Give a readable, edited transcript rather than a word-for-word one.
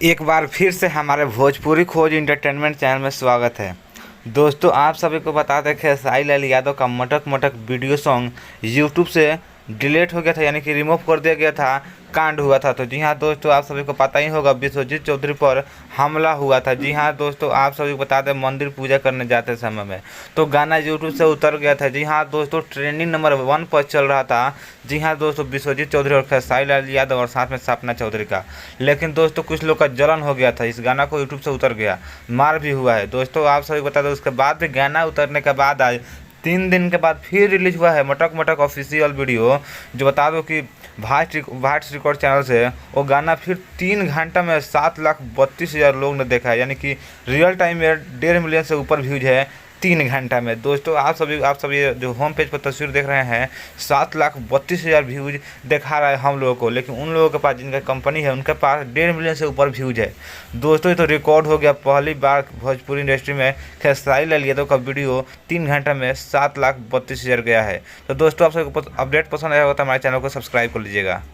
एक बार फिर से हमारे भोजपुरी खोज इंटरटेनमेंट चैनल में स्वागत है। दोस्तों, आप सभी को बता दें खेसारी लाल यादव का मटक मटक वीडियो सॉन्ग यूट्यूब से डिलीट हो गया था, यानी कि रिमूव कर दिया गया था, कांड हुआ था। तो जी हाँ दोस्तों, आप सभी को पता ही होगा विश्वजीत चौधरी पर हमला हुआ था। जी हाँ दोस्तों, आप सभी को बता दें मंदिर पूजा करने जाते समय में तो गाना यूट्यूब से उतर गया था। जी हाँ दोस्तों, ट्रेंडिंग नंबर 1 पर चल रहा था। जी हाँ दोस्तों, विश्वजीत चौधरी और खेसारी लाल यादव और साथ में सपना चौधरी का। लेकिन दोस्तों कुछ लोग का जलन हो गया था, इस गाना को यूट्यूब से उतर गया, मार भी हुआ है। दोस्तों आप सभी बता दें, उसके बाद भी गाना उतरने के बाद आज 3 दिन के बाद फिर रिलीज हुआ है मटक मटक ऑफिशियल वीडियो, जो बता दो कि भाट रिकॉर्ड चैनल से वो गाना फिर 3 घंटा में 7,32,000 लोग ने देखा है, यानी कि रियल टाइम में 1.5 मिलियन से ऊपर व्यूज है 3 घंटा में। दोस्तों आप सभी जो होम पेज पर तस्वीर देख रहे हैं, 7,32,000 व्यूज दिखा रहा है हम लोगों को, लेकिन उन लोगों के पास जिनका कंपनी है उनके पास 1.5 मिलियन से ऊपर व्यूज है। दोस्तों ये तो रिकॉर्ड हो गया, पहली बार भोजपुरी इंडस्ट्री में खेसारी लाल यादव का वीडियो 3 घंटा में 7,32,000 गया है। तो दोस्तों आप सबको अपडेट पसंद आया होगा तो हमारे चैनल को सब्सक्राइब कर लीजिएगा।